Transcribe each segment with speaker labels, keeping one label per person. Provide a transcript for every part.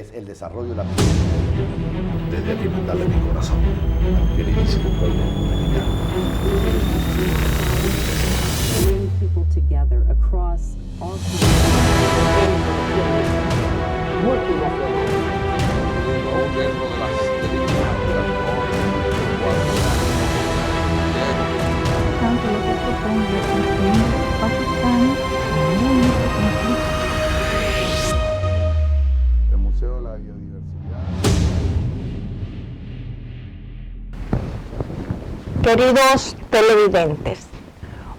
Speaker 1: es el desarrollo de la...
Speaker 2: Desde aquí mandarle mi corazón al queridísimo pueblo dominicano.
Speaker 3: Bring people together across all
Speaker 4: Aún dentro de las
Speaker 5: tanto lo que propone Pakistán como en este conflicto.
Speaker 2: El Museo de la Biodiversidad.
Speaker 6: Queridos televidentes,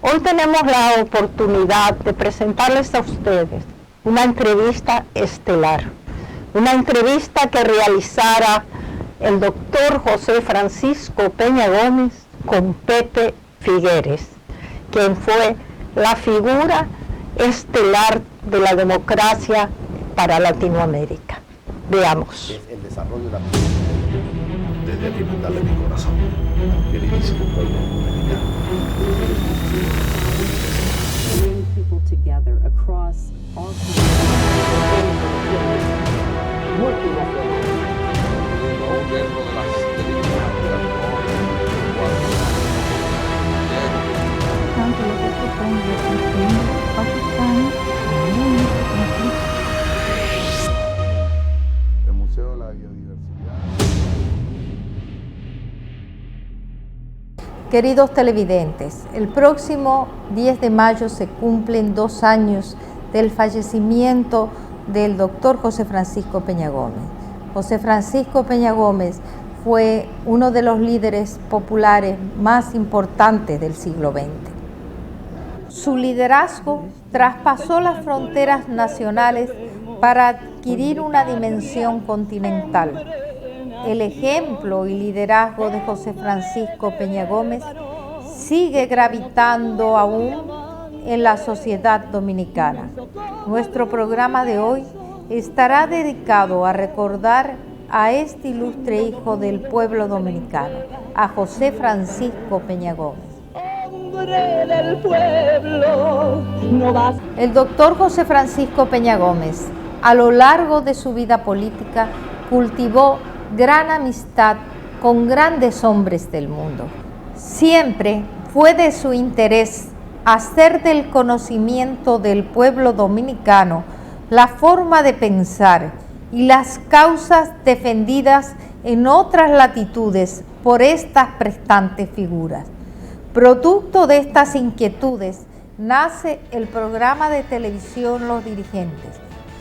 Speaker 6: hoy tenemos la oportunidad de presentarles a ustedes una entrevista estelar, una entrevista que realizara el doctor José Francisco Peña Gómez con Pepe Figueres, quien fue la figura estelar de la democracia para Latinoamérica. Veamos.
Speaker 1: Es el desarrollo de la...
Speaker 2: Desde aquí mandarle mi corazón al queridísimo pueblo dominicano.
Speaker 3: bring people together across all
Speaker 4: aún dentro de las
Speaker 5: Tanto lo que propone Pakistán como en este conflicto.
Speaker 2: El Museo de la Biodiversidad.
Speaker 7: Queridos televidentes, el próximo 10 de mayo se cumplen 2 años del fallecimiento del doctor José Francisco Peña Gómez. José Francisco Peña Gómez fue uno de los líderes populares más importantes del siglo XX. Su liderazgo traspasó las fronteras nacionales para adquirir una dimensión continental. El ejemplo y liderazgo de José Francisco Peña Gómez sigue gravitando aún en la sociedad dominicana. Nuestro programa de hoy estará dedicado a recordar a este ilustre hijo del pueblo dominicano, a José Francisco Peña Gómez. El doctor José Francisco Peña Gómez, a lo largo de su vida política, cultivó gran amistad con grandes hombres del mundo. Siempre fue de su interés hacer del conocimiento del pueblo dominicano la forma de pensar y las causas defendidas en otras latitudes por estas prestantes figuras. Producto de estas inquietudes nace el programa de televisión Los Dirigentes,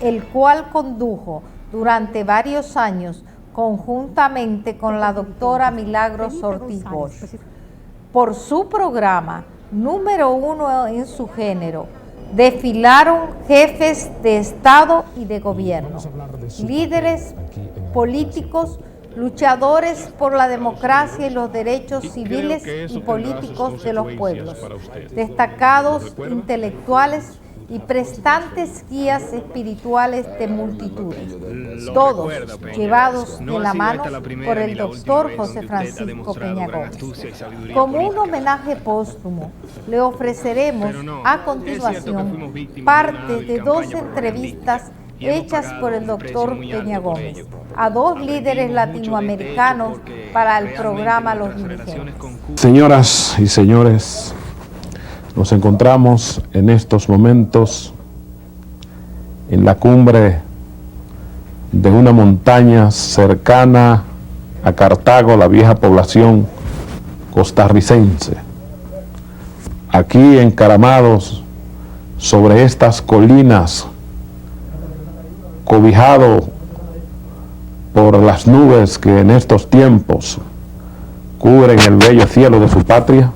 Speaker 7: el cual condujo durante varios años conjuntamente con la doctora Milagros Ortiz Bosch. Por su programa, número 1 en su género, desfilaron jefes de Estado y de gobierno, líderes políticos, luchadores por la democracia y los derechos civiles y políticos de los pueblos, destacados intelectuales y prestantes guías espirituales de multitudes, todos llevados de la mano por el doctor José Francisco Peña Gómez. Como un homenaje póstumo, le ofreceremos a continuación parte de 2 entrevistas hechas por el doctor Peña Gómez a 2 líderes latinoamericanos para el programa Los Dirigentes.
Speaker 8: Señoras y señores, nos encontramos en estos momentos en la cumbre de una montaña cercana a Cartago, la vieja población costarricense. Aquí encaramados sobre estas colinas, cobijado por las nubes que en estos tiempos cubren el bello cielo de su patria,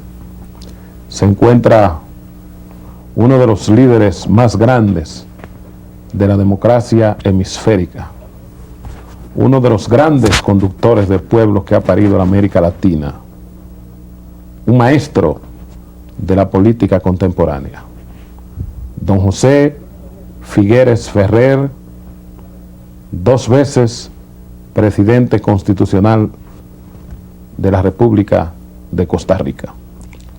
Speaker 8: se encuentra uno de los líderes más grandes de la democracia hemisférica, uno de los grandes conductores de pueblos que ha parido la América Latina, un maestro de la política contemporánea, don José Figueres Ferrer, 2 veces presidente constitucional de la República de Costa Rica.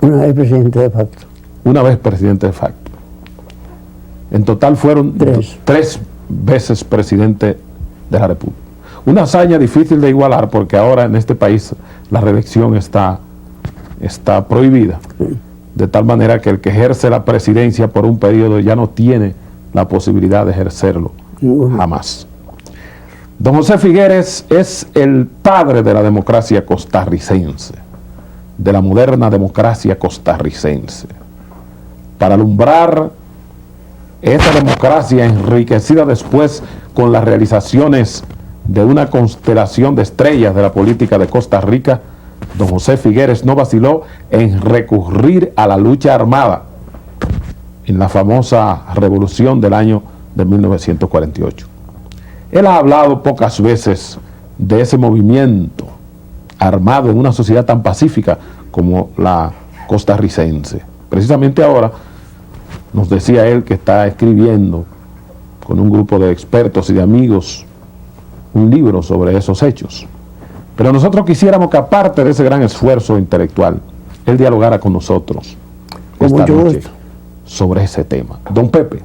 Speaker 9: Una vez presidente de facto.
Speaker 8: Una vez presidente de facto. En total fueron 3 veces presidente de la República. Una hazaña difícil de igualar porque ahora en este país la reelección está prohibida, de tal manera que el que ejerce la presidencia por un periodo ya no tiene la posibilidad de ejercerlo jamás. Don José Figueres es el padre de la democracia costarricense, de la moderna democracia costarricense. Para alumbrar esta democracia enriquecida después con las realizaciones de una constelación de estrellas de la política de Costa Rica, don José Figueres no vaciló en recurrir a la lucha armada en la famosa revolución del año de 1948. Él ha hablado pocas veces de ese movimiento armado en una sociedad tan pacífica como la costarricense. Precisamente ahora nos decía él que está escribiendo con un grupo de expertos y de amigos un libro sobre esos hechos. Pero nosotros quisiéramos que aparte de ese gran esfuerzo intelectual, él dialogara con nosotros esta noche sobre ese tema. Don Pepe,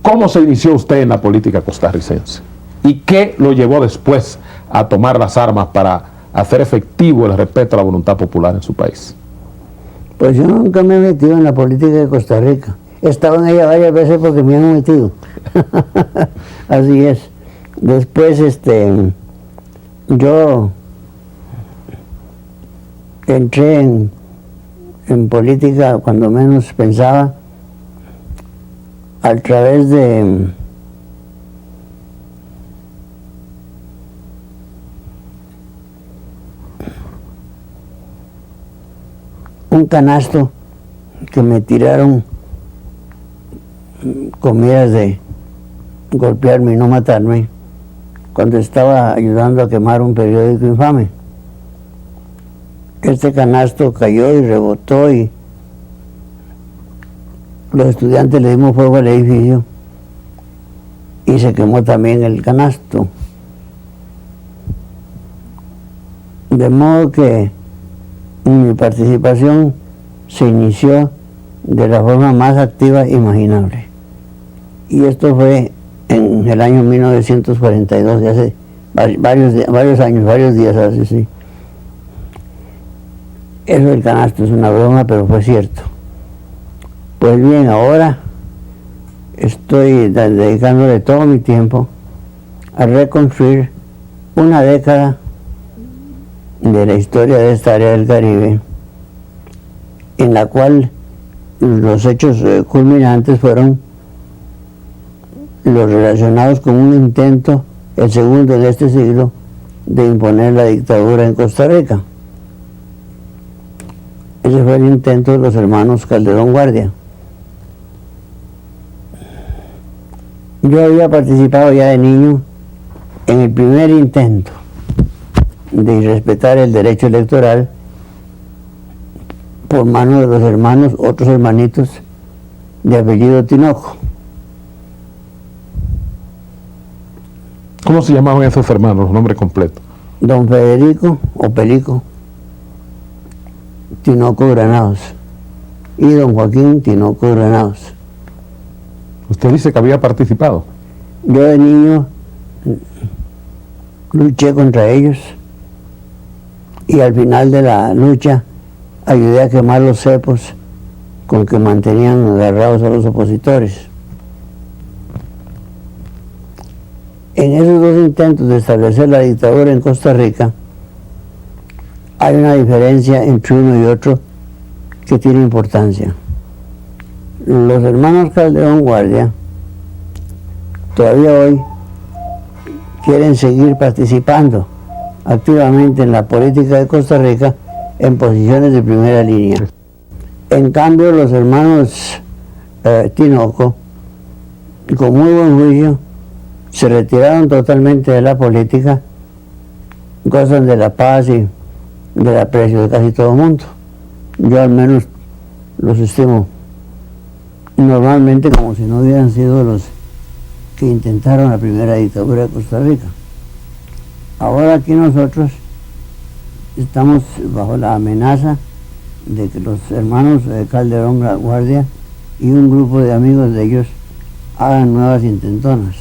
Speaker 8: ¿cómo se inició usted en la política costarricense? ¿Y qué lo llevó después a tomar las armas para hacer efectivo el respeto a la voluntad popular en su país?
Speaker 9: Pues yo nunca me he metido en la política de Costa Rica. He estado en ella varias veces porque me han metido. Así es. Después, yo entré en política cuando menos pensaba, a través de un canasto que me tiraron con miras de golpearme y no matarme cuando estaba ayudando a quemar un periódico infame. Este canasto cayó y rebotó y los estudiantes le dimos fuego al edificio y se quemó también el canasto. De modo que mi participación se inició de la forma más activa imaginable. Y esto fue en el año 1942, de hace varios años, varios días hace, sí. Eso del canasto es una broma, pero fue cierto. Pues bien, ahora estoy dedicándole todo mi tiempo a reconstruir una década de la historia de esta área del Caribe, en la cual los hechos culminantes fueron los relacionados con un intento, el segundo de este siglo, de imponer la dictadura en Costa Rica. Ese fue el intento de los hermanos Calderón Guardia. Yo había participado ya de niño en el primer intento de irrespetar el derecho electoral por mano de los hermanos, otros hermanitos de apellido Tinoco.
Speaker 8: ¿Cómo se llamaban esos hermanos, los nombres completos?
Speaker 9: Don Federico o Pelico Tinoco Granados y don Joaquín Tinoco Granados.
Speaker 8: Usted dice que había participado.
Speaker 9: Yo de niño luché contra ellos y al final de la lucha ayudé a quemar los cepos con que mantenían agarrados a los opositores. En esos dos intentos de establecer la dictadura en Costa Rica hay una diferencia entre uno y otro que tiene importancia. Los hermanos Calderón Guardia todavía hoy quieren seguir participando activamente en la política de Costa Rica en posiciones de primera línea. En cambio, los hermanos Tinoco, con muy buen juicio, se retiraron totalmente de la política, gozan de la paz y del aprecio de casi todo el mundo. Yo al menos los estimo normalmente como si no hubieran sido los que intentaron la primera dictadura de Costa Rica. Ahora aquí nosotros estamos bajo la amenaza de que los hermanos Calderón Guardia y un grupo de amigos de ellos hagan nuevas intentonas.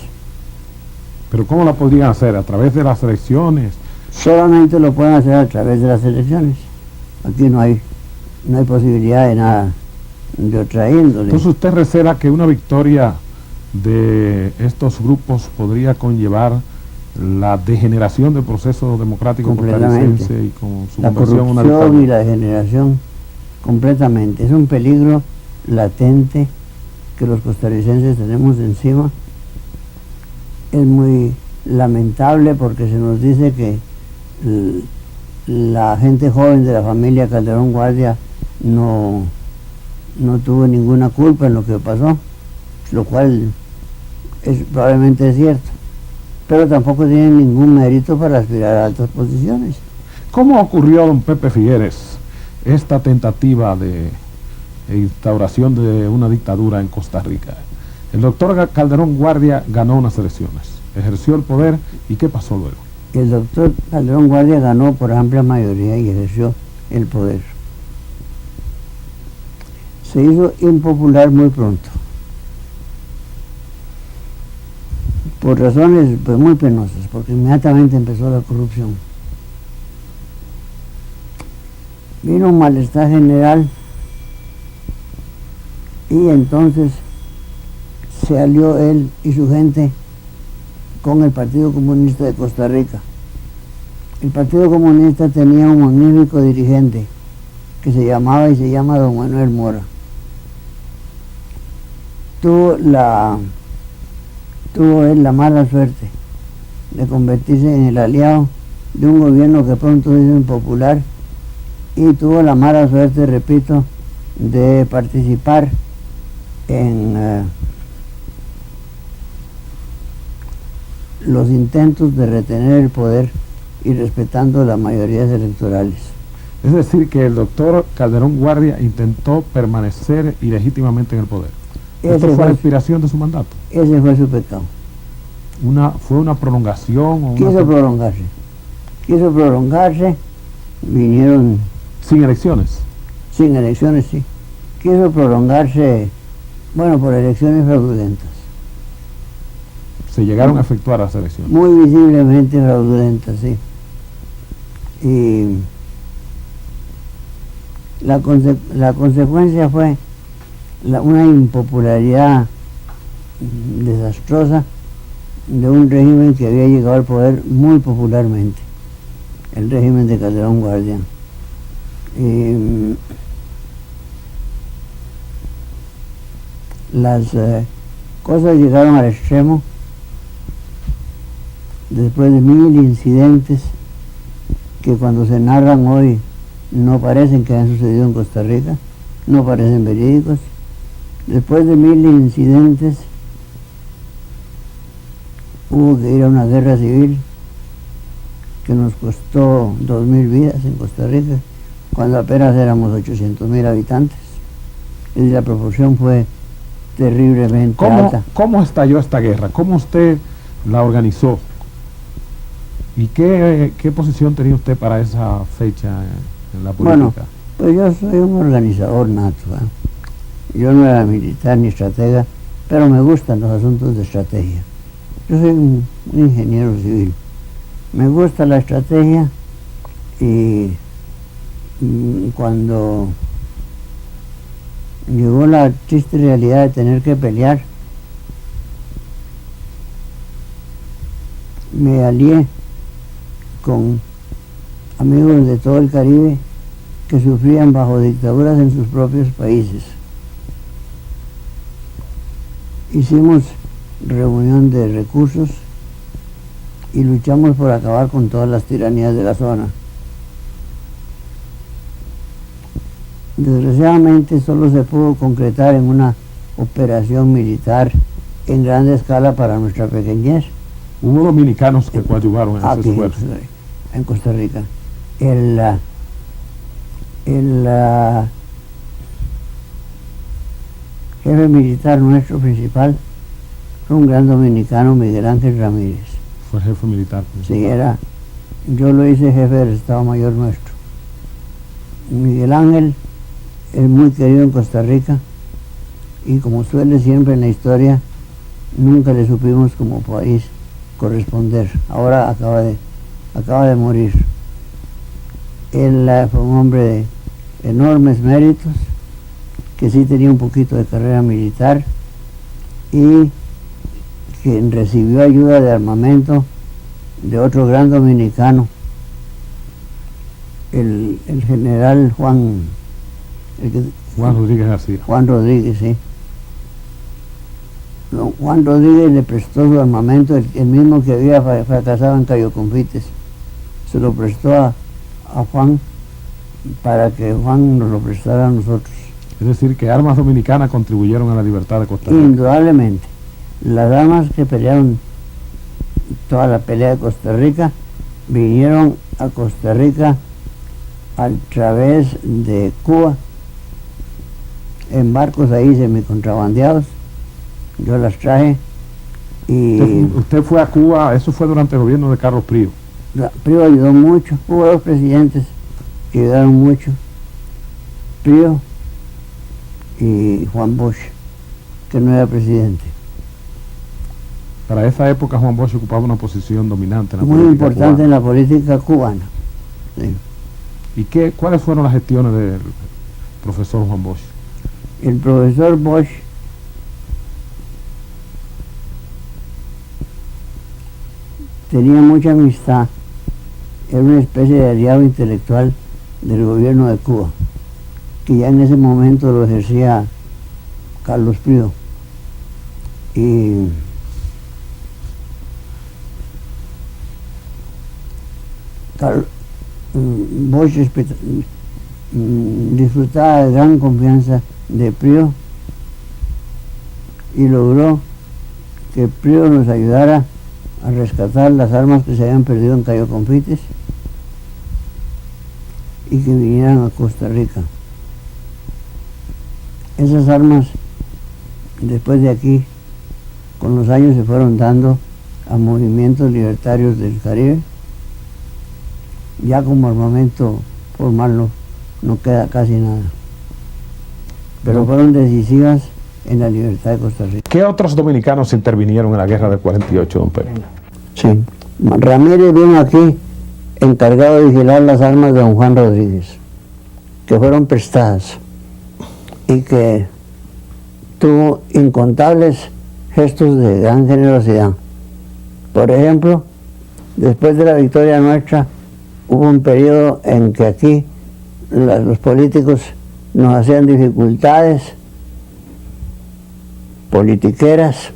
Speaker 8: Pero ¿cómo la podrían hacer? ¿A través de las elecciones?
Speaker 9: Solamente lo pueden hacer a través de las elecciones. Aquí no hay posibilidad de nada de otra índole.
Speaker 8: Entonces usted recela que una victoria de estos grupos podría conllevar la degeneración del proceso democrático
Speaker 9: Completamente.
Speaker 8: costarricense y con su
Speaker 9: La
Speaker 8: conversión en una
Speaker 9: corrupción y
Speaker 8: dictadura.
Speaker 9: la degeneración, completamente. Es un peligro latente que los costarricenses tenemos encima. Es muy lamentable porque se nos dice que la gente joven de la familia Calderón Guardia no tuvo ninguna culpa en lo que pasó, lo cual probablemente es cierto, pero tampoco tienen ningún mérito para aspirar a altas posiciones.
Speaker 8: ¿Cómo ocurrió, don Pepe Figueres, esta tentativa de instauración de una dictadura en Costa Rica? El doctor Calderón Guardia ganó unas elecciones, ejerció el poder, ¿y qué pasó luego?
Speaker 9: El doctor Calderón Guardia ganó por amplia mayoría y ejerció el poder. Se hizo impopular muy pronto, por razones pues, muy penosas, porque inmediatamente empezó la corrupción. Vino un malestar general y entonces se alió él y su gente con el Partido Comunista de Costa Rica. El Partido Comunista tenía un magnífico dirigente que se llamaba y se llama don Manuel Mora. Tuvo él la mala suerte de convertirse en el aliado de un gobierno que pronto se hizo impopular y tuvo la mala suerte, repito, de participar en los intentos de retener el poder y respetando las mayorías electorales.
Speaker 8: Es decir, que el doctor Calderón Guardia intentó permanecer ilegítimamente en el poder. ¿Esto fue la inspiración de su mandato?
Speaker 9: Ese fue su pecado.
Speaker 8: ¿Fue una prolongación? O
Speaker 9: Quiso prolongarse, vinieron...
Speaker 8: ¿Sin elecciones?
Speaker 9: Sin elecciones, sí. Quiso prolongarse, bueno, por elecciones fraudulentas.
Speaker 8: Se llegaron a efectuar las elecciones.
Speaker 9: Muy visiblemente fraudulentas, sí. Y la consecuencia fue una impopularidad desastrosa de un régimen que había llegado al poder muy popularmente, el régimen de Calderón Guardia. Las cosas llegaron al extremo después de 1000 incidentes que cuando se narran hoy no parecen que han sucedido en Costa Rica, no parecen verídicos. Después de 1000 incidentes hubo que ir a una guerra civil que nos costó 2000 vidas en Costa Rica, cuando apenas éramos 800,000 habitantes. Y la proporción fue terriblemente alta.
Speaker 8: ¿Cómo estalló esta guerra? ¿Cómo usted la organizó? ¿Y qué posición tenía usted para esa fecha en la política?
Speaker 9: Bueno, pues yo soy un organizador nato, ¿eh? Yo no era militar ni estratega, pero me gustan los asuntos de estrategia. Yo soy un ingeniero civil. Me gusta la estrategia y cuando llegó la triste realidad de tener que pelear, me alié con amigos de todo el Caribe que sufrían bajo dictaduras en sus propios países. Hicimos reunión de recursos y luchamos por acabar con todas las tiranías de la zona. Desgraciadamente solo se pudo concretar en una operación militar en gran escala para nuestra pequeñez.
Speaker 8: Hubo dominicanos que coadyuvaron en ese
Speaker 9: Aquí,
Speaker 8: esfuerzo.
Speaker 9: en Costa Rica. El jefe militar nuestro principal fue un gran dominicano, Miguel Ángel Ramírez.
Speaker 8: Fue jefe militar.
Speaker 9: Sí, yo lo hice jefe del Estado Mayor nuestro. Miguel Ángel es muy querido en Costa Rica y como suele siempre en la historia, nunca le supimos como país corresponder. Ahora acaba de morir. Él fue un hombre de enormes méritos, que sí tenía un poquito de carrera militar y que recibió ayuda de armamento de otro gran dominicano, el general Juan
Speaker 8: Rodríguez García.
Speaker 9: Juan Rodríguez, sí. Juan Rodríguez le prestó su armamento, el mismo que había fracasado en Cayo Confites. Se lo prestó a Juan para que Juan nos lo prestara a nosotros.
Speaker 8: Es decir, que armas dominicanas contribuyeron a la libertad de Costa Rica.
Speaker 9: Indudablemente. Las armas que pelearon toda la pelea de Costa Rica vinieron a Costa Rica a través de Cuba, en barcos ahí semicontrabandeados. Yo las traje y...
Speaker 8: Usted fue a Cuba, eso fue durante el gobierno de Carlos Prío.
Speaker 9: Prío ayudó mucho, hubo dos presidentes que ayudaron mucho, Prío y Juan Bosch, que no era presidente.
Speaker 8: Para esa época Juan Bosch ocupaba una posición dominante en la
Speaker 9: Muy
Speaker 8: política
Speaker 9: importante
Speaker 8: cubana.
Speaker 9: en la política cubana. Sí.
Speaker 8: ¿Y cuáles fueron las gestiones del profesor Juan Bosch?
Speaker 9: El profesor Bosch tenía mucha amistad, era una especie de aliado intelectual del gobierno de Cuba, que ya en ese momento lo ejercía Carlos Prío. Y Bosch disfrutaba de gran confianza de Prío y logró que Prío nos ayudara a rescatar las armas que se habían perdido en Cayo Confites y que vinieran a Costa Rica. Esas armas, después de aquí, con los años se fueron dando a movimientos libertarios del Caribe. Ya como armamento formal no queda casi nada, pero fueron decisivas en la libertad de Costa Rica.
Speaker 8: ¿Qué otros dominicanos intervinieron en la guerra del 48, don Pérez?
Speaker 9: Sí, Ramírez vino aquí encargado de vigilar las armas de don Juan Rodríguez, que fueron prestadas y que tuvo incontables gestos de gran generosidad. Por ejemplo, después de la victoria nuestra, hubo un periodo en que aquí los políticos nos hacían dificultades politiqueras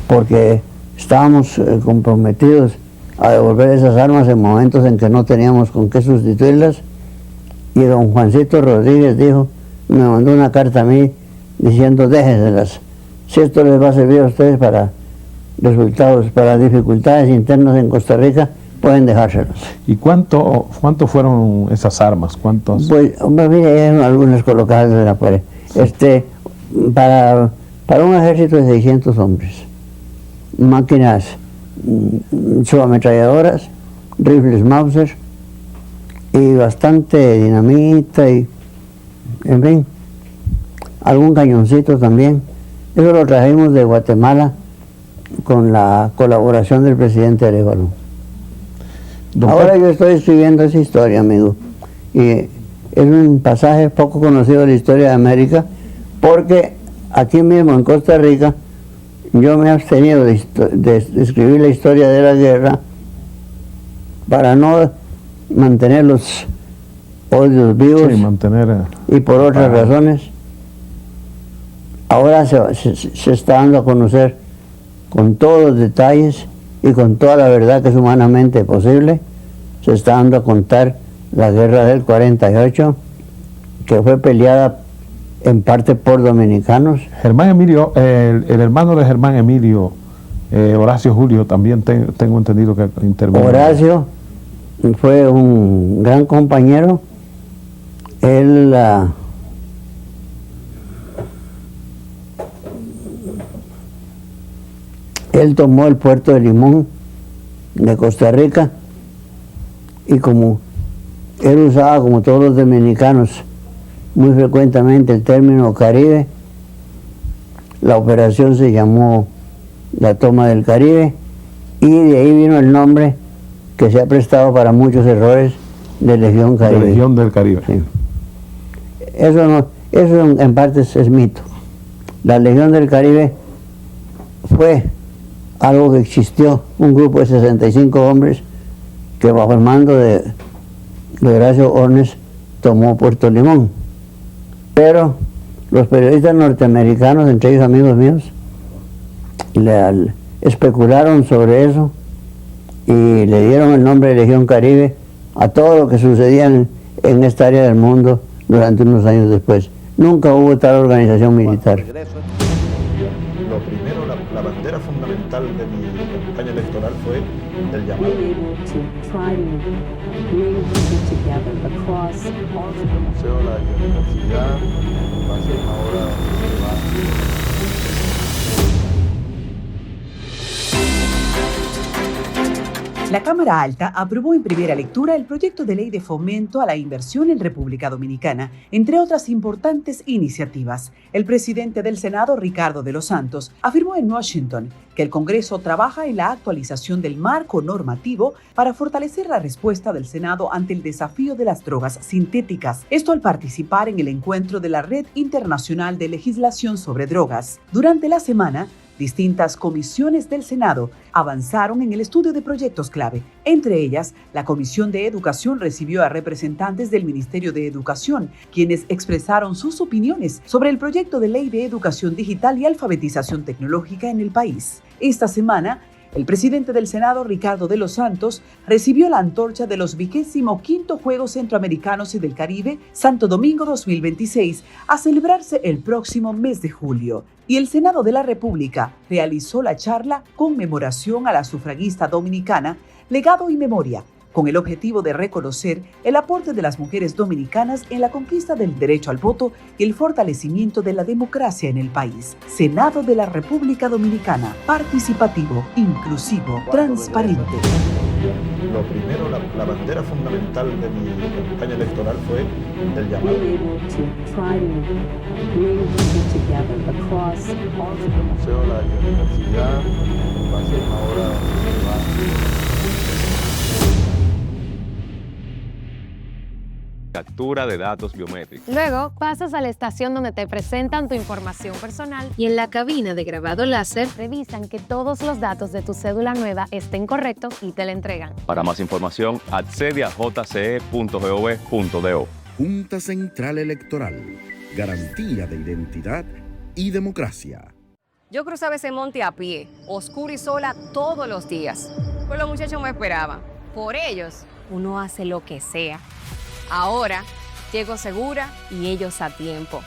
Speaker 9: porque estábamos comprometidos a devolver esas armas en momentos en que no teníamos con qué sustituirlas, y don Juancito Rodríguez me mandó una carta a mí diciendo: déjenselas, si esto les va a servir a ustedes para resultados, para dificultades internas en Costa Rica, pueden dejárselos.
Speaker 8: ¿Y cuánto fueron esas armas? ¿Cuántos?
Speaker 9: Pues, hombre, mire, hay algunas colocadas en la pared. Para un ejército de 600 hombres, máquinas subametralladoras, rifles Mauser y bastante dinamita y, en fin, algún cañoncito también. Eso lo trajimos de Guatemala con la colaboración del presidente Arevalo. Ahora yo estoy escribiendo esa historia, amigo, y es un pasaje poco conocido de la historia de América, porque aquí mismo en Costa Rica yo me he abstenido de escribir la historia de la guerra para no mantener los odios vivos,
Speaker 8: sí,
Speaker 9: y por otras razones. Ahora se está dando a conocer con todos los detalles y con toda la verdad que es humanamente posible. Se está dando a contar la guerra del 48, que fue peleada en parte por dominicanos.
Speaker 8: Germán Emilio, el hermano de Germán Emilio, Horacio Julio, también tengo entendido que intervino.
Speaker 9: Horacio fue un gran compañero. Él tomó el puerto de Limón de Costa Rica, y como él usaba, como todos los dominicanos, muy frecuentemente el término Caribe, la operación se llamó la toma del Caribe, y de ahí vino el nombre que se ha prestado para muchos errores de Legión Caribe.
Speaker 8: De Legión del Caribe.
Speaker 9: Sí. Eso en parte es mito. La Legión del Caribe fue algo que existió, un grupo de 65 hombres que bajo el mando de Horacio Ornes tomó Puerto Limón. Pero los periodistas norteamericanos, entre ellos amigos míos, especularon sobre eso y le dieron el nombre de Legión Caribe a todo lo que sucedía en esta área del mundo durante unos años después. Nunca hubo tal organización militar.
Speaker 2: Lo primero, la bandera fundamental de mi campaña electoral fue el llamado.
Speaker 3: being able to try to bring people together across all
Speaker 4: El Museo de la Biodiversidad va a ser una obra que va
Speaker 1: La Cámara Alta aprobó en primera lectura el proyecto de ley de fomento a la inversión en República Dominicana, entre otras importantes iniciativas. El presidente del Senado, Ricardo de los Santos, afirmó en Washington que el Congreso trabaja en la actualización del marco normativo para fortalecer la respuesta del Senado ante el desafío de las drogas sintéticas. Esto al participar en el encuentro de la Red Internacional de Legislación sobre Drogas. Durante la semana, distintas comisiones del Senado avanzaron en el estudio de proyectos clave. Entre ellas, la Comisión de Educación recibió a representantes del Ministerio de Educación, quienes expresaron sus opiniones sobre el proyecto de ley de educación digital y alfabetización tecnológica en el país. Esta semana, el presidente del Senado, Ricardo de los Santos, recibió la antorcha de los 25º Juegos Centroamericanos y del Caribe, Santo Domingo 2026, a celebrarse el próximo mes de julio. Y el Senado de la República realizó la charla Conmemoración a la Sufragista Dominicana, Legado y Memoria, con el objetivo de reconocer el aporte de las mujeres dominicanas en la conquista del derecho al voto y el fortalecimiento de la democracia en el país. Senado de la República Dominicana, participativo, inclusivo, transparente.
Speaker 2: Lo primero, la bandera fundamental de mi campaña electoral fue el llamado.
Speaker 3: being able to try to bring people together across all
Speaker 4: El Museo de la Biodiversidad va a ser una obra que va
Speaker 10: captura de datos biométricos.
Speaker 11: Luego pasas a la estación donde te presentan tu información personal y en la cabina de grabado láser revisan que todos los datos de tu cédula nueva estén correctos y te la entregan.
Speaker 10: Para más información, accede a jce.gov.do.
Speaker 12: Junta Central Electoral. Garantía de identidad y democracia.
Speaker 13: Yo cruzaba ese monte a pie, oscura y sola todos los días. Pues los muchachos me esperaban. Por ellos, uno hace lo que sea. Ahora llego segura y ellos a tiempo,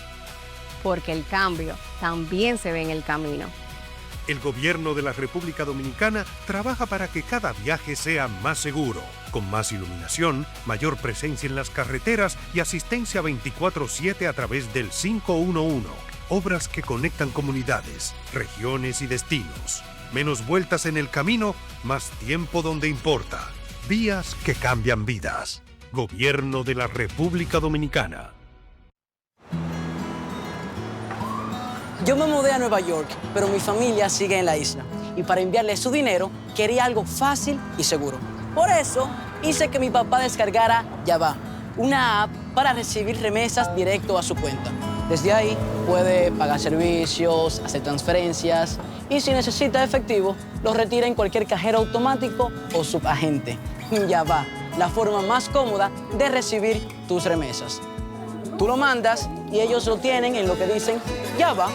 Speaker 13: porque el cambio también se ve en el camino.
Speaker 14: El gobierno de la República Dominicana trabaja para que cada viaje sea más seguro, con más iluminación, mayor presencia en las carreteras y asistencia 24/7 a través del 511. Obras que conectan comunidades, regiones y destinos. Menos vueltas en el camino, más tiempo donde importa. Vías que cambian vidas. Gobierno de la República Dominicana.
Speaker 15: Yo me mudé a Nueva York, pero mi familia sigue en la isla. Y para enviarle su dinero, quería algo fácil y seguro. Por eso, hice que mi papá descargara Yava, una app para recibir remesas directo a su cuenta. Desde ahí, puede pagar servicios, hacer transferencias y si necesita efectivo, lo retira en cualquier cajero automático o subagente. Yava, la forma más cómoda de recibir tus remesas. Tú lo mandas y ellos lo tienen en lo que dicen Yava.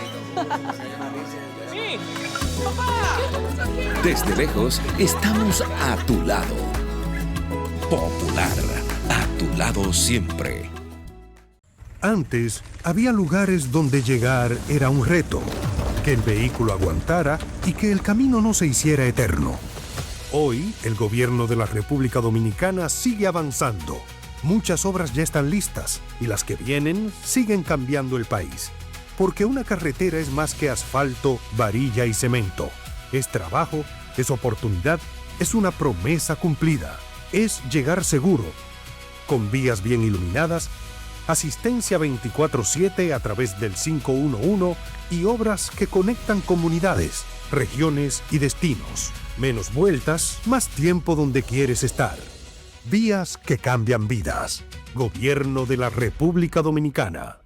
Speaker 12: Desde lejos, estamos a tu lado. Popular, a tu lado siempre.
Speaker 14: Antes, había lugares donde llegar era un reto, que el vehículo aguantara y que el camino no se hiciera eterno. Hoy, el gobierno de la República Dominicana sigue avanzando. Muchas obras ya están listas y las que vienen siguen cambiando el país. Porque una carretera es más que asfalto, varilla y cemento. Es trabajo, es oportunidad, es una promesa cumplida. Es llegar seguro, con vías bien iluminadas asistencia 24/7 a través del 511 y obras que conectan comunidades, regiones y destinos. Menos vueltas, más tiempo donde quieres estar. Vías que cambian vidas. Gobierno de la República Dominicana.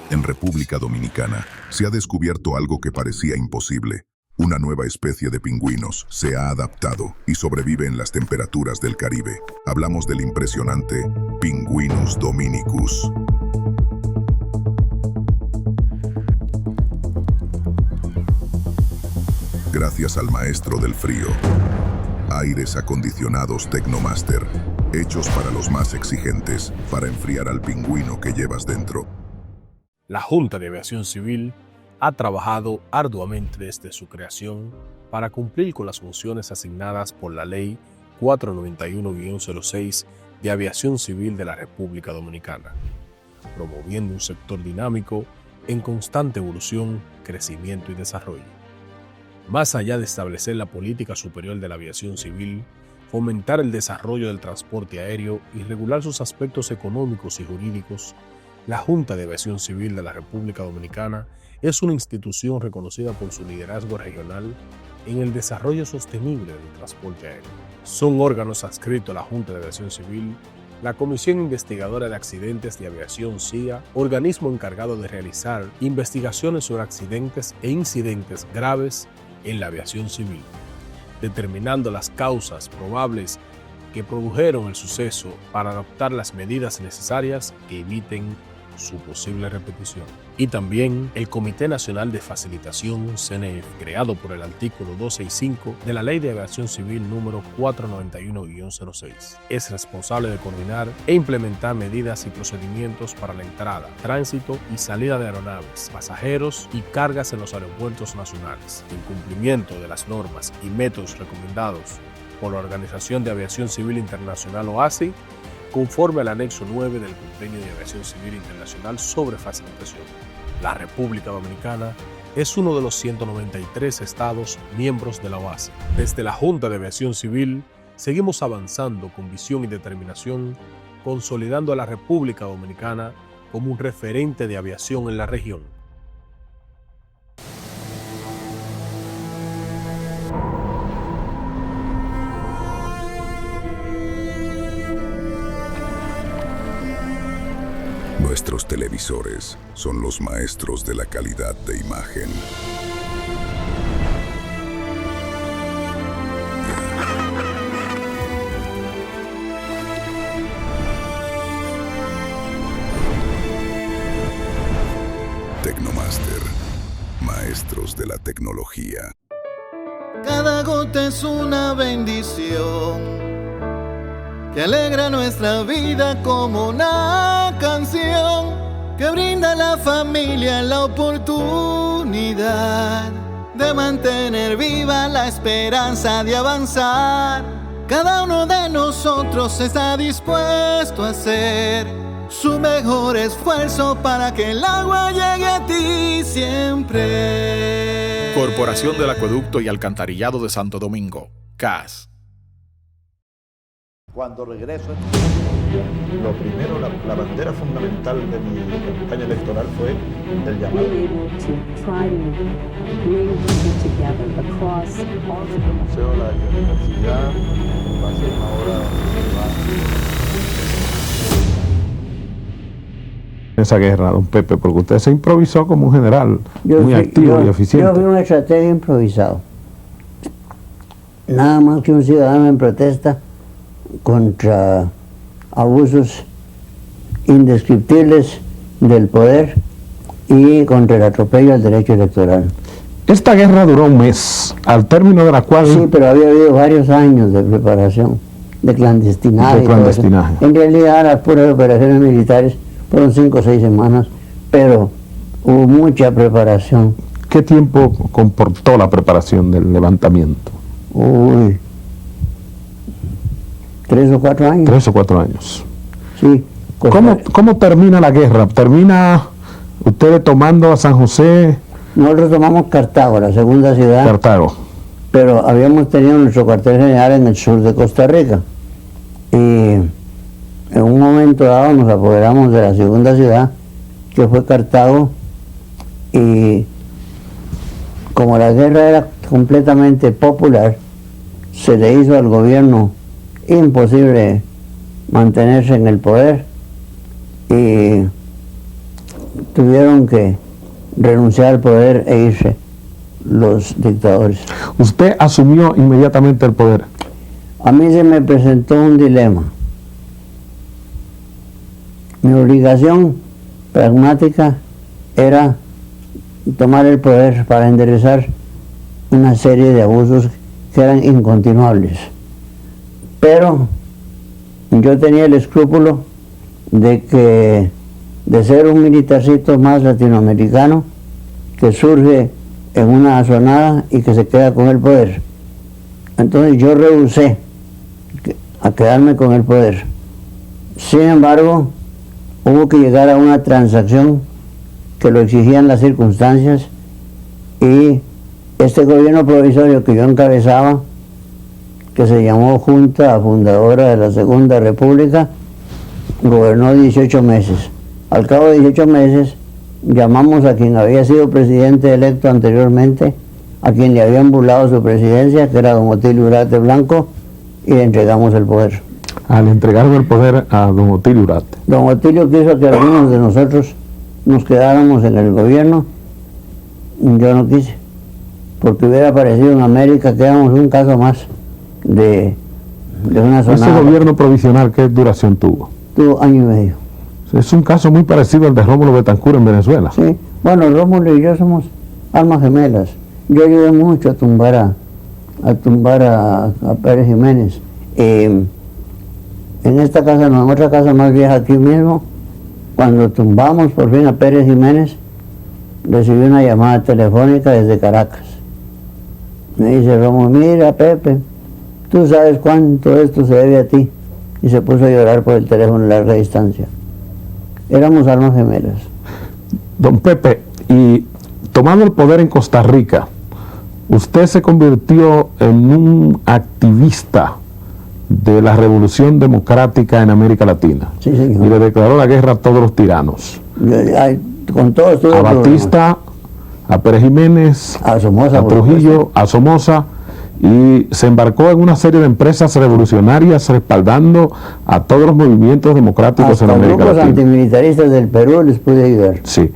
Speaker 16: En República Dominicana se ha descubierto algo que parecía imposible. Una nueva especie de pingüinos se ha adaptado y sobrevive en las temperaturas del Caribe. Hablamos del impresionante Pinguinus dominicus. Gracias al maestro del frío. Aires acondicionados Tecnomaster, hechos para los más exigentes, para enfriar al pingüino que llevas dentro.
Speaker 17: La Junta de Aviación Civil ha trabajado arduamente desde su creación para cumplir con las funciones asignadas por la Ley 491-06 de Aviación Civil de la República Dominicana, promoviendo un sector dinámico en constante evolución, crecimiento y desarrollo. Más allá de establecer la política superior de la aviación civil, fomentar el desarrollo del transporte aéreo y regular sus aspectos económicos y jurídicos, la Junta de Aviación Civil de la República Dominicana es una institución reconocida por su liderazgo regional en el desarrollo sostenible del transporte aéreo. Son órganos adscritos a la Junta de Aviación Civil, la Comisión Investigadora de Accidentes de Aviación CIA, organismo encargado de realizar investigaciones sobre accidentes e incidentes graves en la aviación civil, determinando las causas probables que produjeron el suceso para adoptar las medidas necesarias que eviten su posible repetición. Y también el Comité Nacional de Facilitación, CNF, creado por el artículo 265 de la Ley de Aviación Civil número 491-06. Es responsable de coordinar e implementar medidas y procedimientos para la entrada, tránsito y salida de aeronaves, pasajeros y cargas en los aeropuertos nacionales, en cumplimiento de las normas y métodos recomendados por la Organización de Aviación Civil Internacional OACI, conforme al anexo 9 del Convenio de Aviación Civil Internacional sobre facilitación. La República Dominicana es uno de los 193 estados miembros de la OACI. Desde la Junta de Aviación Civil seguimos avanzando con visión y determinación, consolidando a la República Dominicana como un referente de aviación en la región.
Speaker 16: Nuestros televisores son los maestros de la calidad de imagen. Tecnomaster, maestros de la tecnología.
Speaker 18: Cada gota es una bendición que alegra nuestra vida como una canción que brinda a la familia la oportunidad de mantener viva la esperanza de avanzar. Cada uno de nosotros está dispuesto a hacer su mejor esfuerzo para que el agua llegue a ti siempre.
Speaker 19: Corporación del Acueducto y Alcantarillado de Santo Domingo, CAS.
Speaker 2: Cuando regreso, lo primero, la bandera fundamental de mi campaña electoral fue el llamado.
Speaker 3: Being able to try to bring people together across all the
Speaker 4: Museo de la Biodiversidad va a ser una obra
Speaker 8: esa guerra, don Pepe, porque usted se improvisó como un general muy activo y eficiente.
Speaker 9: Yo fui un estratega improvisado. Nada más que un ciudadano en protesta contra abusos indescriptibles del poder y contra el atropello al derecho electoral.
Speaker 8: Esta guerra duró un mes, al término de la cual...
Speaker 9: Sí, pero había habido varios años de preparación, de clandestinaje. En realidad las puras operaciones militares fueron 5 o 6 semanas, pero hubo mucha preparación.
Speaker 8: ¿Qué tiempo comportó la preparación del levantamiento?
Speaker 9: Uy, 3 o 4 años.
Speaker 8: 3 o 4 años.
Speaker 9: Sí.
Speaker 8: ¿Cómo termina la guerra? ¿Termina ustedes tomando a San José?
Speaker 9: Nosotros tomamos Cartago, la segunda ciudad.
Speaker 8: Cartago.
Speaker 9: Pero habíamos tenido nuestro cuartel general en el sur de Costa Rica. Y En un momento dado nos apoderamos de la segunda ciudad, que fue Cartago, y como la guerra era completamente popular, se le hizo al gobierno imposible mantenerse en el poder y tuvieron que renunciar al poder e irse los dictadores.
Speaker 8: ¿Usted asumió inmediatamente el poder?
Speaker 9: A mí se me presentó un dilema. Mi obligación pragmática era tomar el poder para enderezar una serie de abusos que eran incontinuables. Pero yo tenía el escrúpulo de ser un militarcito más latinoamericano que surge en una azonada y que se queda con el poder. Entonces yo rehusé a quedarme con el poder. Sin embargo, hubo que llegar a una transacción que lo exigían las circunstancias, y este gobierno provisorio que yo encabezaba, que se llamó Junta Fundadora de la Segunda República, gobernó 18 meses. Al cabo de 18 meses llamamos a quien había sido presidente electo anteriormente, a quien le habían burlado su presidencia, que era don Otilio Urate Blanco, y le entregamos el poder.
Speaker 8: Al entregarle el poder a don Otilio Urate.
Speaker 9: Don Otilio quiso que algunos de nosotros nos quedáramos en el gobierno. Yo no quise, porque hubiera parecido en América que éramos un caso más de una zona.
Speaker 8: ¿Ese gobierno provisional qué duración tuvo?
Speaker 9: Tuvo año y medio.
Speaker 8: Es un caso muy parecido al de Rómulo Betancourt en Venezuela.
Speaker 9: Sí, bueno, Rómulo y yo somos almas gemelas. Yo ayudé mucho a tumbar a Pérez Jiménez. En esta casa, no, en otra casa más vieja aquí mismo, cuando tumbamos por fin a Pérez Jiménez, recibí una llamada telefónica desde Caracas. Me dice Rómulo: mira, Pepe, tú sabes cuánto esto se debe a ti. Y se puso a llorar por el teléfono a larga distancia. Éramos almas gemelas.
Speaker 8: Don Pepe, y tomando el poder en Costa Rica, usted se convirtió en un activista de la revolución democrática en América Latina.
Speaker 9: Sí, señor.
Speaker 8: Y le declaró la guerra a todos los tiranos.
Speaker 9: Con todos.
Speaker 8: A Batista, a Pérez Jiménez,
Speaker 9: a Somoza,
Speaker 8: a Trujillo, a Somoza, y se embarcó en una serie de empresas revolucionarias respaldando a todos los movimientos democráticos
Speaker 9: hasta
Speaker 8: en América
Speaker 9: grupos
Speaker 8: Latina.
Speaker 9: Antimilitaristas del Perú les pude ayudar.
Speaker 8: Sí.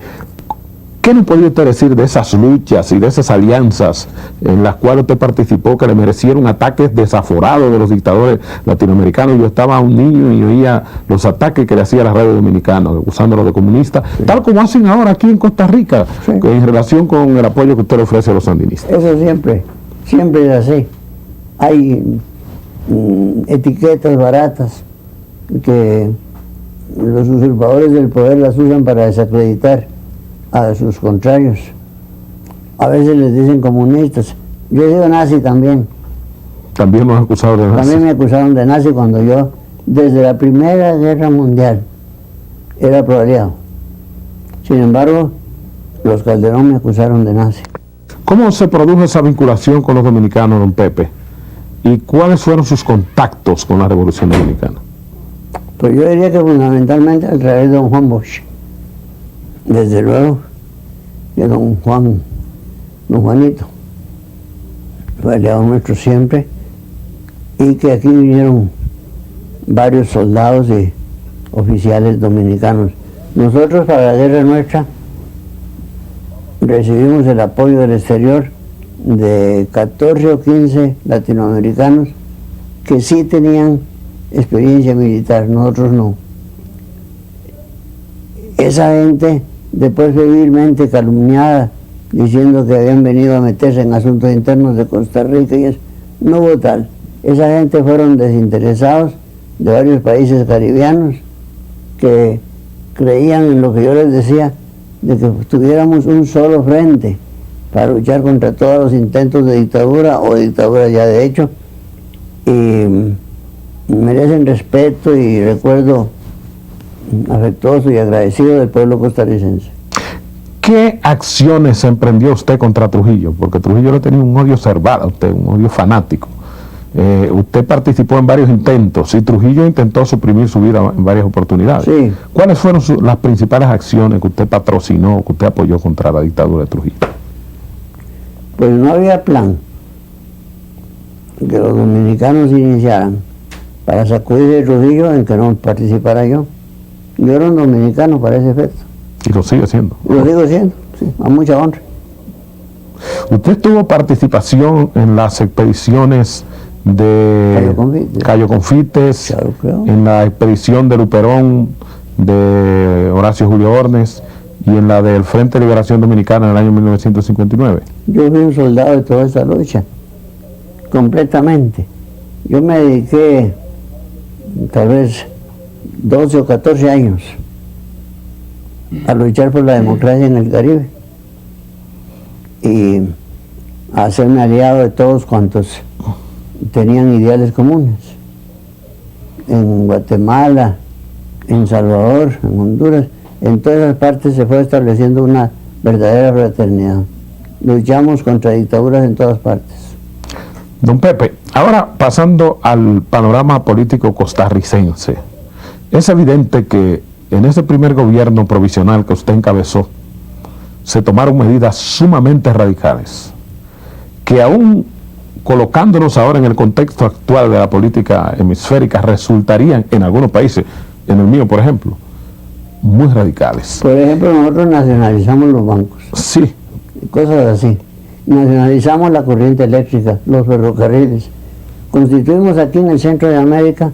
Speaker 8: ¿Qué nos podría usted decir de esas luchas y de esas alianzas en las cuales usted participó, que le merecieron ataques desaforados de los dictadores latinoamericanos? Yo estaba un niño y oía los ataques que le hacía la radio dominicana, acusándolo de comunista, tal como hacen ahora aquí en Costa Rica, en relación con el apoyo que usted le ofrece a los sandinistas.
Speaker 9: Eso siempre es así. Hay etiquetas baratas que los usurpadores del poder las usan para desacreditar a sus contrarios. A veces les dicen comunistas. Yo he sido nazi también.
Speaker 8: También nos acusaron de nazi.
Speaker 9: También me acusaron de nazi cuando yo, desde la Primera Guerra Mundial, era proaliado. Sin embargo, los Calderón me acusaron de nazi.
Speaker 8: ¿Cómo se produjo esa vinculación con los dominicanos, don Pepe? ¿Y cuáles fueron sus contactos con la Revolución Dominicana?
Speaker 9: Pues yo diría que fundamentalmente a través de don Juan Bosch. Desde luego, de don Juanito, fue aliado nuestro siempre, y que aquí vinieron varios soldados y oficiales dominicanos. Nosotros, para la guerra nuestra, recibimos el apoyo del exterior de 14 o 15 latinoamericanos que sí tenían experiencia militar, nosotros no. Esa gente después fue vilmente calumniada, diciendo que habían venido a meterse en asuntos internos de Costa Rica, y eso no hubo tal. Esa gente fueron desinteresados de varios países caribeanos que creían en lo que yo les decía, de que tuviéramos un solo frente para luchar contra todos los intentos de dictadura o dictadura ya de hecho, y merecen respeto y recuerdo afectuoso y agradecido del pueblo costarricense.
Speaker 8: ¿Qué acciones emprendió usted contra Trujillo? Porque Trujillo le tenía un odio cerval a usted, un odio fanático. usted participó en varios intentos y Trujillo intentó suprimir su vida en varias oportunidades.
Speaker 9: Sí.
Speaker 8: ¿Cuáles fueron las principales acciones que usted patrocinó, que usted apoyó contra la dictadura de Trujillo?
Speaker 9: Pues no había plan que los dominicanos iniciaran para sacudir de Trujillo en que no participara yo. Yo era un dominicano para ese efecto.
Speaker 8: ¿Y lo sigue siendo?
Speaker 9: Lo sigo siendo, sí, a mucha honra.
Speaker 8: ¿Usted tuvo participación en las expediciones de Cayo Confites, en la expedición de Luperón, de Horacio Julio Ornes y en la del Frente de Liberación Dominicana en el año 1959?
Speaker 9: Yo fui un soldado de toda esta lucha, completamente. Yo me dediqué tal vez 12 o 14 años a luchar por la democracia en el Caribe y a hacerme aliado de todos cuantos tenían ideales comunes. En Guatemala, en Salvador, en Honduras, en todas las partes se fue estableciendo una verdadera fraternidad. Luchamos contra dictaduras en todas partes.
Speaker 8: Don Pepe, ahora pasando al panorama político costarricense, es evidente que en ese primer gobierno provisional que usted encabezó, se tomaron medidas sumamente radicales, que aún colocándonos ahora en el contexto actual de la política hemisférica, resultarían en algunos países, en el mío por ejemplo, muy radicales.
Speaker 9: Por ejemplo, nosotros nacionalizamos los bancos.
Speaker 8: Sí.
Speaker 9: Cosas así. Nacionalizamos la corriente eléctrica, los ferrocarriles. Constituimos aquí en el centro de América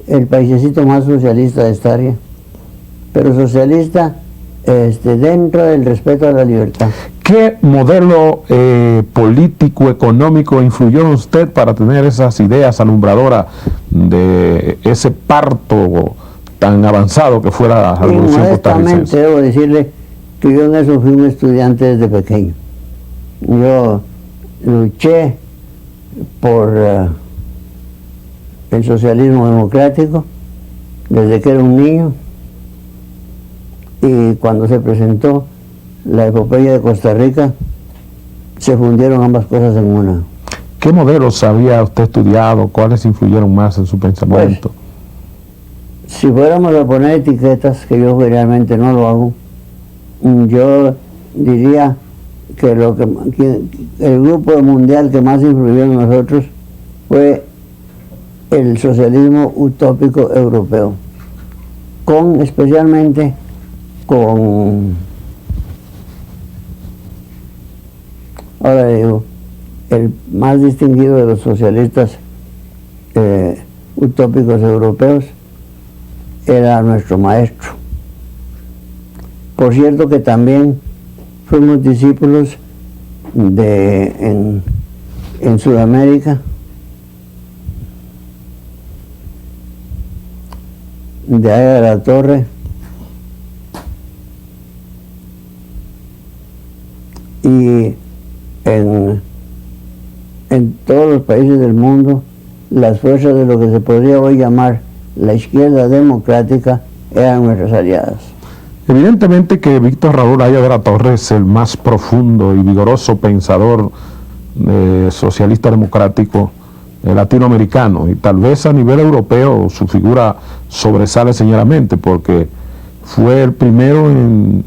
Speaker 9: el paisecito más socialista de esta área, pero socialista dentro del respeto a la libertad.
Speaker 8: ¿Qué modelo político, económico influyó en usted para tener esas ideas alumbradoras de ese parto tan avanzado que fue la revolución costarricense?
Speaker 9: Debo decirle que yo en eso fui un estudiante desde pequeño. Yo luché por el socialismo democrático desde que era un niño, y cuando se presentó la epopeya de Costa Rica se fundieron ambas cosas en una.
Speaker 8: ¿Qué modelos había usted estudiado? ¿Cuáles influyeron más en su pensamiento?
Speaker 9: Pues, si fuéramos a poner etiquetas, que yo realmente no lo hago, yo diría que el grupo mundial que más influyó en nosotros fue el socialismo utópico europeo, especialmente con, ahora digo, el más distinguido de los socialistas utópicos europeos era nuestro maestro. Por cierto que también fuimos discípulos en Sudamérica de Aya de la Torre y en todos los países del mundo las fuerzas de lo que se podría hoy llamar la izquierda democrática eran nuestras aliadas.
Speaker 8: Evidentemente que Víctor Raúl Aya de la Torre es el más profundo y vigoroso pensador socialista democrático latinoamericano, y tal vez a nivel europeo su figura sobresale señalamente porque fue el primero en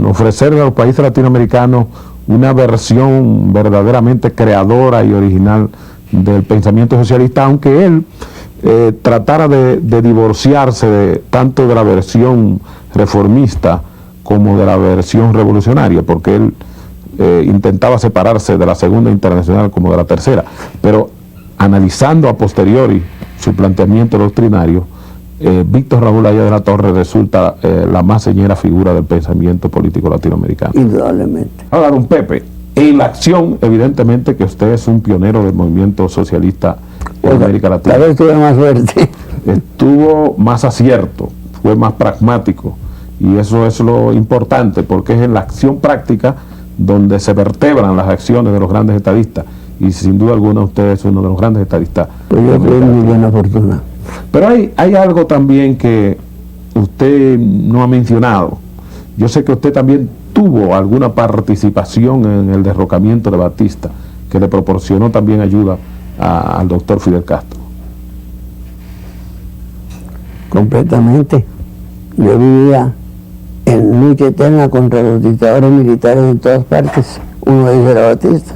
Speaker 8: ofrecerle a los países latinoamericanos una versión verdaderamente creadora y original del pensamiento socialista, aunque él tratara de divorciarse tanto de la versión reformista como de la versión revolucionaria, porque él intentaba separarse de la Segunda Internacional como de la Tercera, pero analizando a posteriori su planteamiento doctrinario, Víctor Raúl Aya de la Torre resulta la más señera figura del pensamiento político latinoamericano.
Speaker 9: Indudablemente.
Speaker 8: Ahora, don Pepe, en la acción, evidentemente que usted es un pionero del movimiento socialista en América Latina.
Speaker 9: Tal vez tuve más suerte.
Speaker 8: Tuvo más acierto, fue más pragmático, y eso es lo importante, porque es en la acción práctica donde se vertebran las acciones de los grandes estadistas, y sin duda alguna usted es uno de los grandes estadistas.
Speaker 9: Pues yo tuve muy buena fortuna.
Speaker 8: Pero hay algo también que usted no ha mencionado. Yo sé que usted también tuvo alguna participación en el derrocamiento de Batista, que le proporcionó también ayuda al doctor Fidel Castro?
Speaker 9: Completamente. Yo vivía en lucha eterna contra los dictadores militares en todas partes. Uno de ellos era Batista.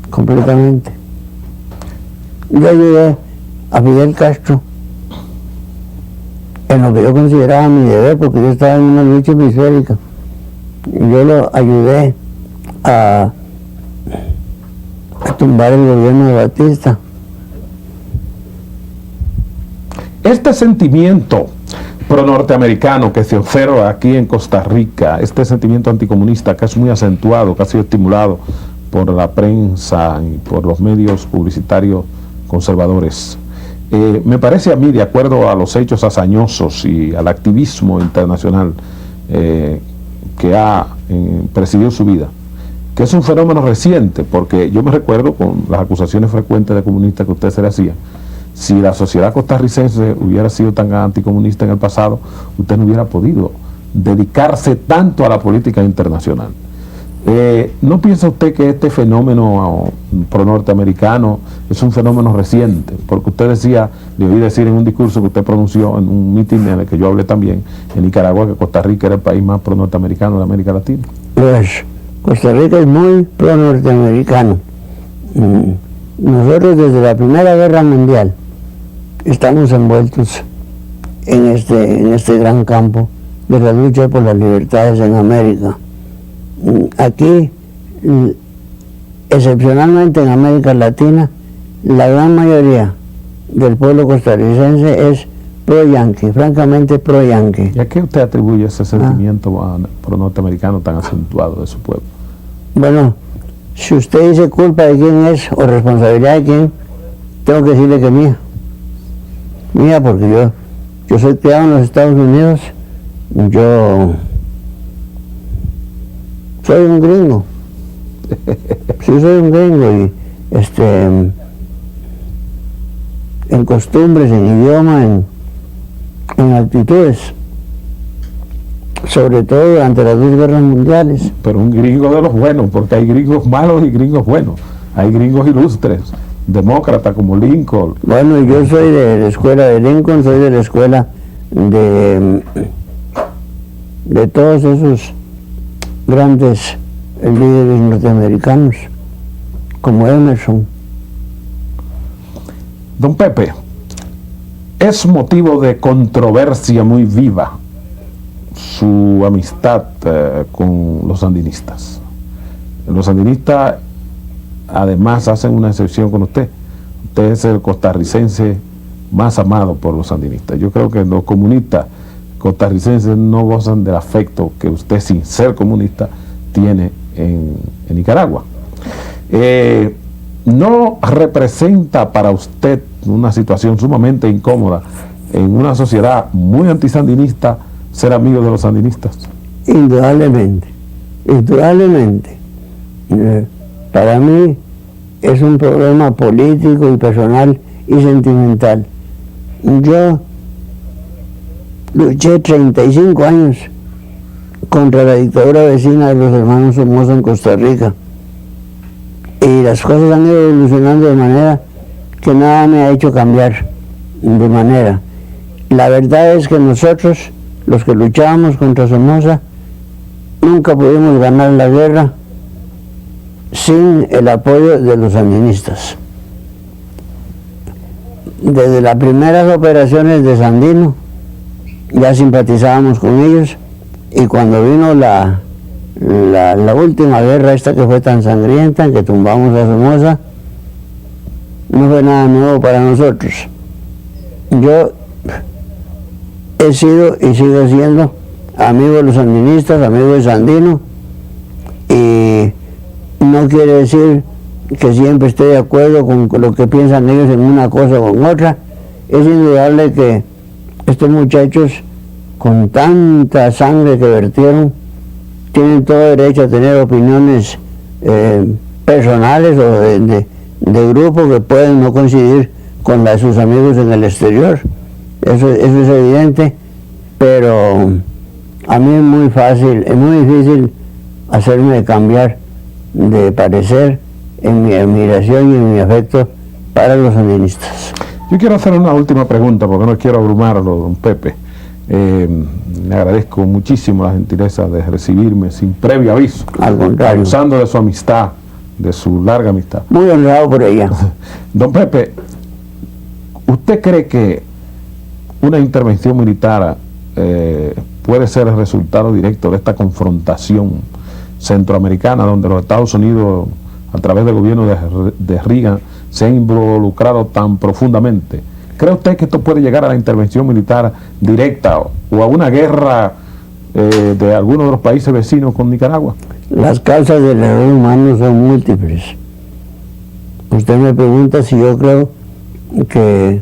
Speaker 9: Completamente. Yo ayudé a Fidel Castro en lo que yo consideraba mi deber, porque yo estaba en una lucha hemisférica. Yo lo ayudé a tumbar el gobierno de Batista.
Speaker 8: Este sentimiento pro-norteamericano que se observa aquí en Costa Rica, este sentimiento anticomunista que es muy acentuado, que ha sido estimulado por la prensa y por los medios publicitarios conservadores, me parece a mí, de acuerdo a los hechos hazañosos y al activismo internacional que ha presidido su vida, que es un fenómeno reciente, porque yo me recuerdo con las acusaciones frecuentes de comunistas que usted se le hacía. Si la sociedad costarricense hubiera sido tan anticomunista en el pasado, usted no hubiera podido dedicarse tanto a la política internacional. ¿No piensa usted que este fenómeno pro-norteamericano es un fenómeno reciente? Porque usted decía, le oí decir en un discurso que usted pronunció en un mitin en el que yo hablé también, en Nicaragua, que Costa Rica era el país más pro-norteamericano de América Latina.
Speaker 9: Pues Costa Rica es muy pro-norteamericano. Nosotros desde la Primera Guerra Mundial estamos envueltos en este gran campo de la lucha por las libertades en América. Aquí, excepcionalmente en América Latina, la gran mayoría del pueblo costarricense es pro-yanqui, francamente pro-yanqui.
Speaker 8: ¿Y a qué usted atribuye ese sentimiento pro-norteamericano tan acentuado de su pueblo?
Speaker 9: Bueno, si usted dice culpa de quién es o responsabilidad de quién, tengo que decirle que mía. Mía, porque yo soy criado en los Estados Unidos, yo soy un gringo. Sí, soy un gringo y en costumbres, en idioma, en actitudes, sobre todo durante las 2 guerras mundiales.
Speaker 8: Pero un gringo de los buenos, porque hay gringos malos y gringos buenos. Hay gringos ilustres, demócratas como Lincoln.
Speaker 9: Bueno, yo soy de la escuela de Lincoln, soy de la escuela de todos esos grandes líderes norteamericanos, como Emerson.
Speaker 8: Don Pepe, es motivo de controversia muy viva su amistad con los sandinistas. Los sandinistas además hacen una excepción con usted. Usted es el costarricense más amado por los sandinistas. Yo creo que los comunistas costarricenses no gozan del afecto que usted, sin ser comunista, tiene en Nicaragua. ¿No representa para usted una situación sumamente incómoda en una sociedad muy antisandinista ser amigo de los sandinistas?
Speaker 9: Indudablemente, indudablemente. Para mí es un problema político y personal y sentimental. Yo luché 35 años contra la dictadura vecina de los hermanos Somoza en Costa Rica. Y las cosas han ido evolucionando de manera que nada me ha hecho cambiar de manera. La verdad es que nosotros, los que luchábamos contra Somoza, nunca pudimos ganar la guerra sin el apoyo de los sandinistas. Desde las primeras operaciones de Sandino ya simpatizábamos con ellos, y cuando vino la última guerra, esta que fue tan sangrienta, en que tumbamos a Somoza, no fue nada nuevo para nosotros. Yo he sido y sigo siendo amigo de los sandinistas, amigo de Sandino, y no quiere decir que siempre esté de acuerdo con lo que piensan ellos en una cosa o en otra. Es indudable que estos muchachos, con tanta sangre que vertieron, tienen todo derecho a tener opiniones personales o de grupo que pueden no coincidir con las de sus amigos en el exterior. Eso es evidente, pero a mí es muy fácil, es muy difícil hacerme cambiar de parecer en mi admiración y en mi afecto para los sandinistas.
Speaker 8: Yo quiero hacer una última pregunta porque no quiero abrumarlo, don Pepe. Le agradezco muchísimo la gentileza de recibirme sin previo aviso.
Speaker 9: Al contrario.
Speaker 8: Abusando de su amistad, de su larga amistad.
Speaker 9: Muy honrado por ella.
Speaker 8: Don Pepe, ¿usted cree que una intervención militar puede ser el resultado directo de esta confrontación centroamericana donde los Estados Unidos, a través del gobierno de Reagan, se han involucrado tan profundamente? ¿Cree usted que esto puede llegar a la intervención militar directa o a una guerra de alguno de los países vecinos con Nicaragua?
Speaker 9: Las causas del error humano son múltiples. Usted me pregunta si yo creo que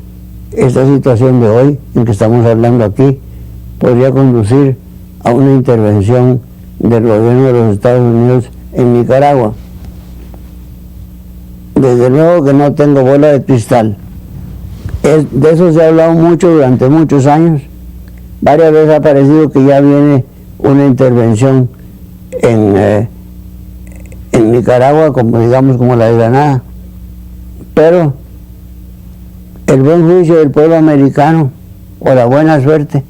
Speaker 9: esta situación de hoy, en que estamos hablando aquí, podría conducir a una intervención del gobierno de los Estados Unidos en Nicaragua. Desde luego que no tengo bola de cristal. De eso se ha hablado mucho durante muchos años. Varias veces ha parecido que ya viene una intervención en Nicaragua, como digamos como la de Granada. Pero el buen juicio del pueblo americano o la buena suerte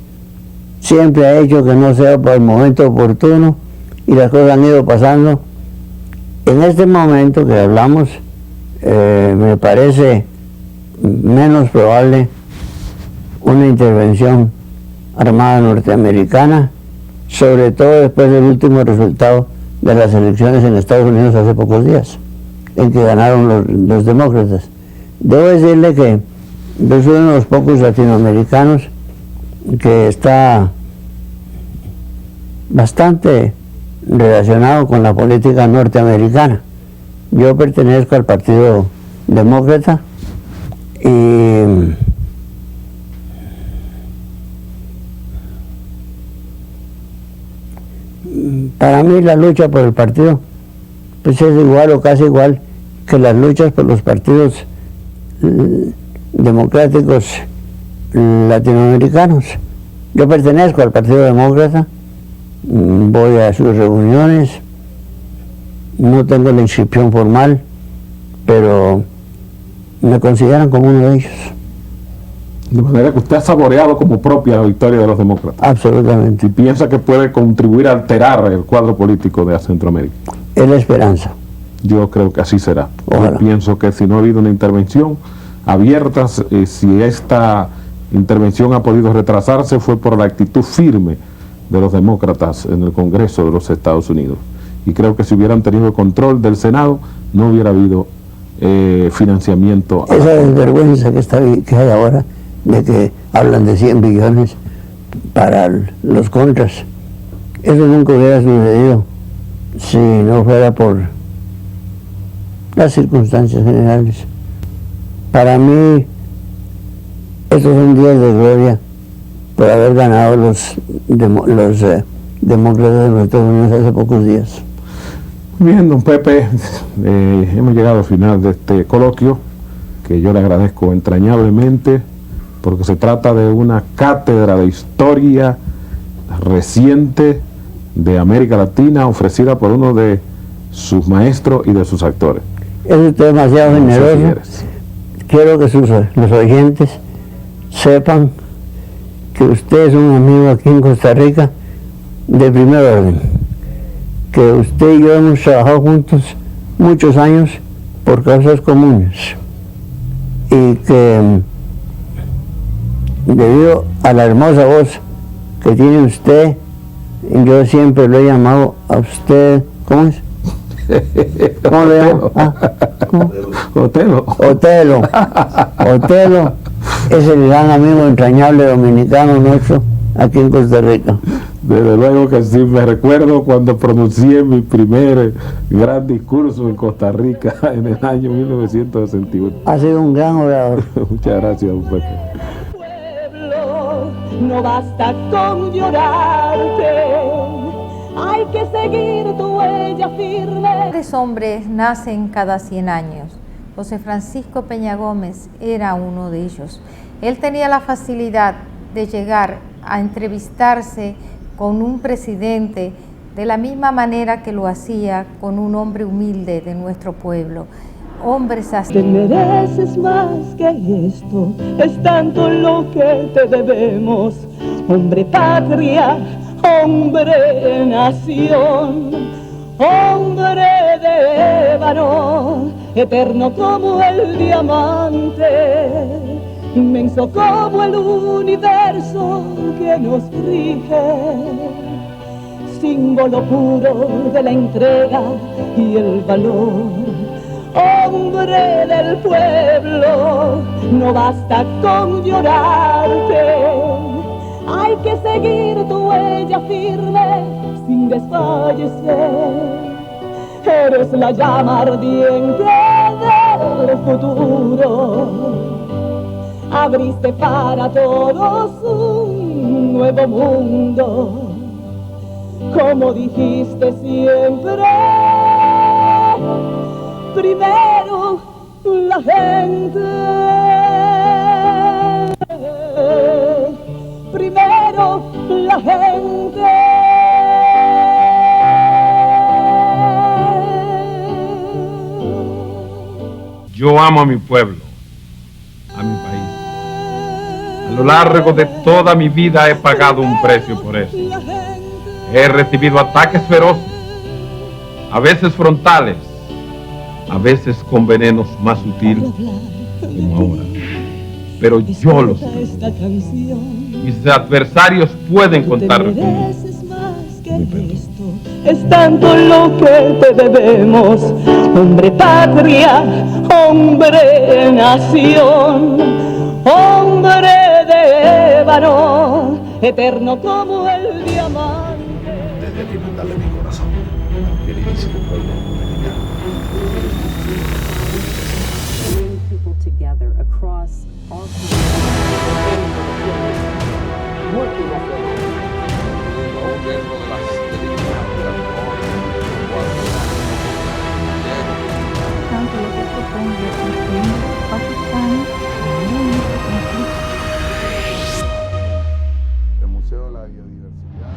Speaker 9: siempre ha hecho que no sea por el momento oportuno y las cosas han ido pasando. En este momento que hablamos, me parece menos probable una intervención armada norteamericana, sobre todo después del último resultado de las elecciones en Estados Unidos hace pocos días, en que ganaron los demócratas. Debo decirle que yo soy uno de los pocos latinoamericanos que está bastante relacionado con la política norteamericana. Yo pertenezco al Partido Demócrata y para mí la lucha por el partido pues es igual o casi igual que las luchas por los partidos democráticos latinoamericanos. Yo pertenezco al Partido Demócrata, voy a sus reuniones, no tengo la inscripción formal, pero me consideran como uno de ellos.
Speaker 8: De manera que usted ha saboreado como propia la victoria de los demócratas.
Speaker 9: Absolutamente.
Speaker 8: ¿Y piensa que puede contribuir a alterar el cuadro político de Centroamérica?
Speaker 9: Es la esperanza.
Speaker 8: Yo creo que así será.
Speaker 9: Ojalá.
Speaker 8: Yo pienso que si no ha habido una intervención abierta, si esta intervención ha podido retrasarse fue por la actitud firme de los demócratas en el Congreso de los Estados Unidos. Y creo que si hubieran tenido control del Senado, no hubiera habido financiamiento.
Speaker 9: Esa desvergüenza que hay ahora, de que hablan de 100 billones para los contras, eso nunca hubiera sucedido si no fuera por las circunstancias generales. Para mí, estos son días de gloria por haber ganado los demócratas de los Estados Unidos hace pocos días.
Speaker 8: Bien, don Pepe, hemos llegado al final de este coloquio, que yo le agradezco entrañablemente, porque se trata de una cátedra de historia reciente de América Latina, ofrecida por uno de sus maestros y de sus actores.
Speaker 9: Es usted demasiado generoso. Quiero que los oyentes sepan que usted es un amigo aquí en Costa Rica de primer orden, que usted y yo hemos trabajado juntos muchos años por causas comunes y que debido a la hermosa voz que tiene usted, yo siempre lo he llamado a usted, ¿cómo es? ¿Cómo le llamo?
Speaker 8: Otelo.
Speaker 9: Otelo es el gran amigo entrañable dominicano nuestro aquí en Costa Rica.
Speaker 8: Desde luego que sí, me recuerdo cuando pronuncié mi primer gran discurso en Costa Rica en el año 1961.
Speaker 9: Ha sido un gran orador.
Speaker 8: Muchas gracias, don Pepe.
Speaker 20: No basta con llorarte, hay que seguir tu huella firme.
Speaker 7: Grandes hombres nacen cada 100 años. José Francisco Peña Gómez era uno de ellos. Él tenía la facilidad de llegar a entrevistarse con un presidente de la misma manera que lo hacía con un hombre humilde de nuestro pueblo. hombres así.
Speaker 20: Te mereces más que esto, es tanto lo que te debemos. Hombre patria, hombre nación, hombre de ébano, eterno como el diamante, inmenso como el universo que nos rige, símbolo puro de la entrega y el valor. Hombre del pueblo, no basta con llorarte, hay que seguir tu huella firme sin desfallecer. Eres la llama ardiente del futuro, abriste para todos un nuevo mundo, como dijiste siempre. Primero la gente, primero la gente.
Speaker 8: Yo amo a mi pueblo, a mi país. A lo largo de toda mi vida he pagado un precio por eso. He recibido ataques feroces, a veces frontales, a veces con venenos más sutiles, como ahora. Pero yo los tengo. Mis adversarios pueden contar conmigo.
Speaker 20: Es tanto lo que te debemos, hombre patria, hombre nación, hombre de ébano, eterno como el diamante.
Speaker 2: Desde aquí mandarle mi corazón al queridísimo pueblo dominicano.
Speaker 3: Bring people together across all working as
Speaker 5: tanto lo que propone el presidente Pakistán ahora en este conflicto.
Speaker 4: El Museo de la Biodiversidad.